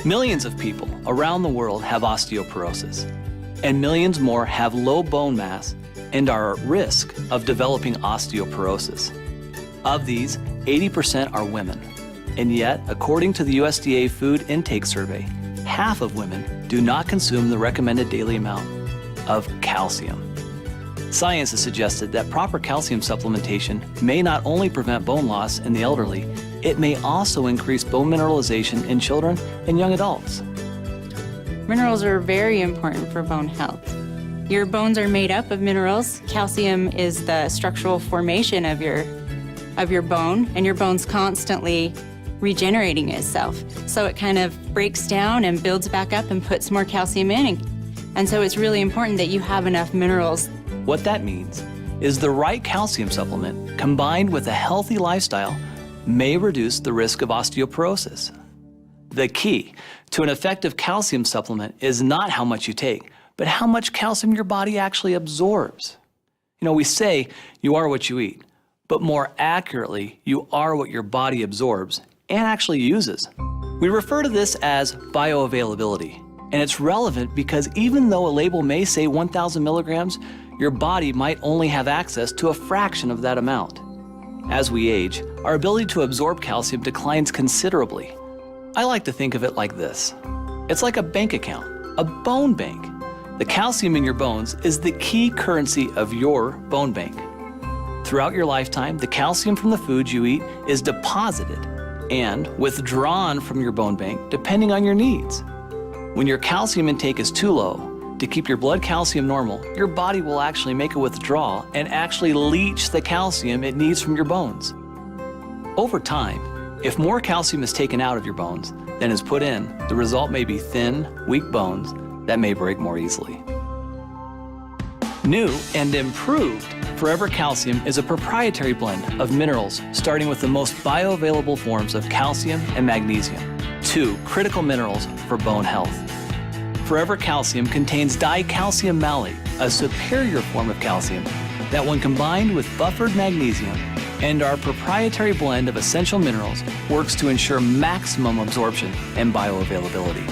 Millions of people around the world have osteoporosis, and millions more have low bone mass and are at risk of developing osteoporosis. Of these, 80% are women, and yet, according to the USDA Food Intake Survey, half of women do not consume the recommended daily amount of calcium. Science has suggested that proper calcium supplementation may not only prevent bone loss in the elderly, it may also increase bone mineralization in children and young adults. Minerals are very important for bone health. Your bones are made up of minerals. Calcium is the structural formation of your bone, and your bone's constantly regenerating itself. So it kind of breaks down and builds back up and puts more calcium in. And so it's really important that you have enough minerals. What that means is the right calcium supplement combined with a healthy lifestyle may reduce the risk of osteoporosis. The key to an effective calcium supplement is not how much you take, but how much calcium your body actually absorbs. You know, we say you are what you eat, but more accurately, you are what your body absorbs and actually uses. We refer to this as bioavailability, and it's relevant because even though a label may say 1,000 milligrams, your body might only have access to a fraction of that amount. As we age, our ability to absorb calcium declines considerably. I like to think of it like this. It's like a bank account, a bone bank. The calcium in your bones is the key currency of your bone bank. Throughout your lifetime, the calcium from the foods you eat is deposited and withdrawn from your bone bank depending on your needs. When your calcium intake is too low, to keep your blood calcium normal, your body will actually make a withdrawal and actually leach the calcium it needs from your bones. Over time, if more calcium is taken out of your bones than is put in, the result may be thin, weak bones that may break more easily. New and improved Forever Calcium is a proprietary blend of minerals starting with the most bioavailable forms of calcium and magnesium, two critical minerals for bone health. Forever Calcium contains dicalcium malate, a superior form of calcium that when combined with buffered magnesium and our proprietary blend of essential minerals works to ensure maximum absorption and bioavailability.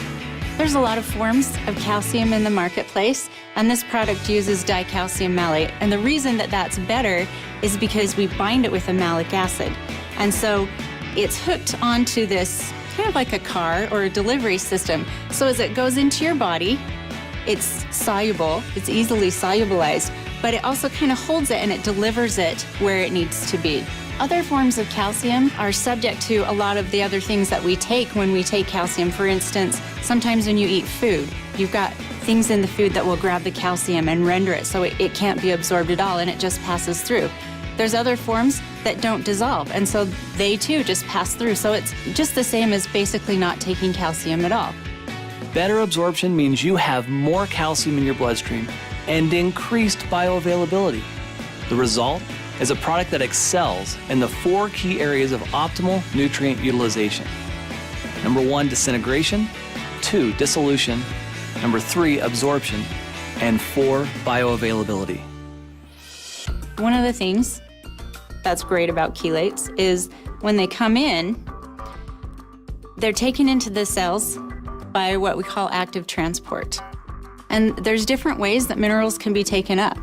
There's a lot of forms of calcium in the marketplace, and this product uses dicalcium malate. And the reason that that's better is because we bind it with a malic acid. And so it's hooked onto this kind of like a car or a delivery system. So as it goes into your body, it's soluble, it's easily solubilized, but it also kind of holds it and it delivers it where it needs to be. Other forms of calcium are subject to a lot of the other things that we take when we take calcium. For instance, sometimes when you eat food, you've got things in the food that will grab the calcium and render it so it can't be absorbed at all and it just passes through. There's other forms that don't dissolve, and so they too just pass through. So it's just the same as basically not taking calcium at all. Better absorption means you have more calcium in your bloodstream and increased bioavailability. The result is a product that excels in the 4 key areas of optimal nutrient utilization. Number 1, disintegration. 2, dissolution. Number 3, absorption. And 4, bioavailability. One of the things that's great about chelates is when they come in, they're taken into the cells by what we call active transport. And there's different ways that minerals can be taken up.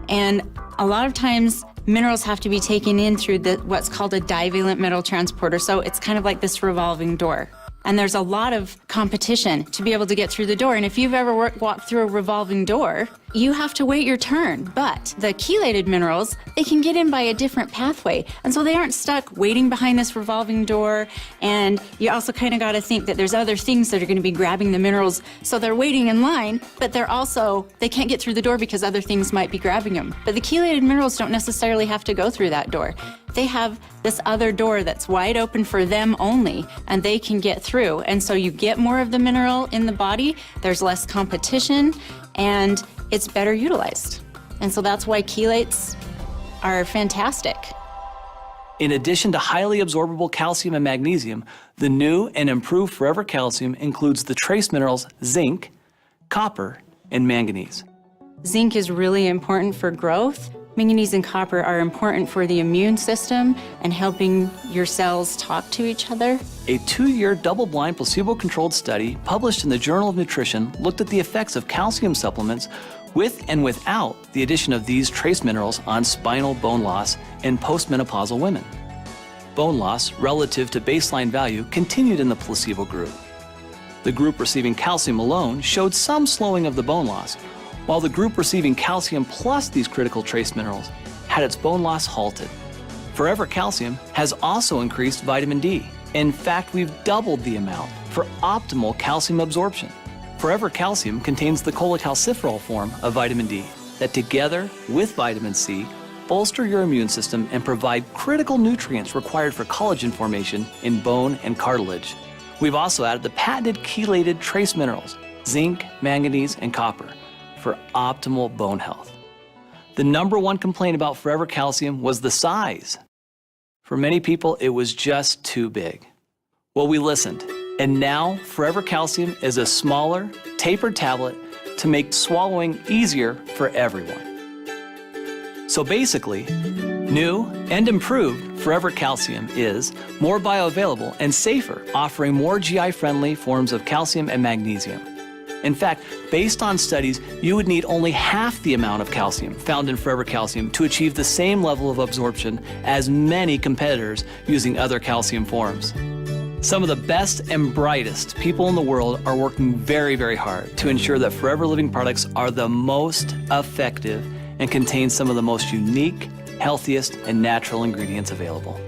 And a lot of times, minerals have to be taken in through what's called a divalent metal transporter. So it's kind of like this revolving door. And there's a lot of competition to be able to get through the door. And if you've ever walked through a revolving door, you have to wait your turn. But the chelated minerals, they can get in by a different pathway. And so they aren't stuck waiting behind this revolving door. And you also kind of got to think that there's other things that are going to be grabbing the minerals. So they're waiting in line, but they can't get through the door because other things might be grabbing them. But the chelated minerals don't necessarily have to go through that door. They have this other door that's wide open for them only, and they can get through. And so you get more of the mineral in the body, there's less competition, and it's better utilized. And so that's why chelates are fantastic. In addition to highly absorbable calcium and magnesium, the new and improved Forever Calcium includes the trace minerals zinc, copper, and manganese. Zinc is really important for growth, Manganese and copper are important for the immune system and helping your cells talk to each other. A 2-year double-blind placebo-controlled study published in the Journal of Nutrition looked at the effects of calcium supplements with and without the addition of these trace minerals on spinal bone loss in postmenopausal women. Bone loss relative to baseline value continued in the placebo group. The group receiving calcium alone showed some slowing of the bone loss, while the group receiving calcium plus these critical trace minerals had its bone loss halted. Forever Calcium has also increased vitamin D. In fact, we've doubled the amount for optimal calcium absorption. Forever Calcium contains the cholecalciferol form of vitamin D that together with vitamin C bolster your immune system and provide critical nutrients required for collagen formation in bone and cartilage. We've also added the patented chelated trace minerals, zinc, manganese, and copper, for optimal bone health. The #1 complaint about Forever Calcium was the size. For many people, it was just too big. Well, we listened, and now Forever Calcium is a smaller, tapered tablet to make swallowing easier for everyone. So basically, new and improved Forever Calcium is more bioavailable and safer, offering more GI-friendly forms of calcium and magnesium. In fact, based on studies, you would need only half the amount of calcium found in Forever Calcium to achieve the same level of absorption as many competitors using other calcium forms. Some of the best and brightest people in the world are working very, very hard to ensure that Forever Living products are the most effective and contain some of the most unique, healthiest, and natural ingredients available.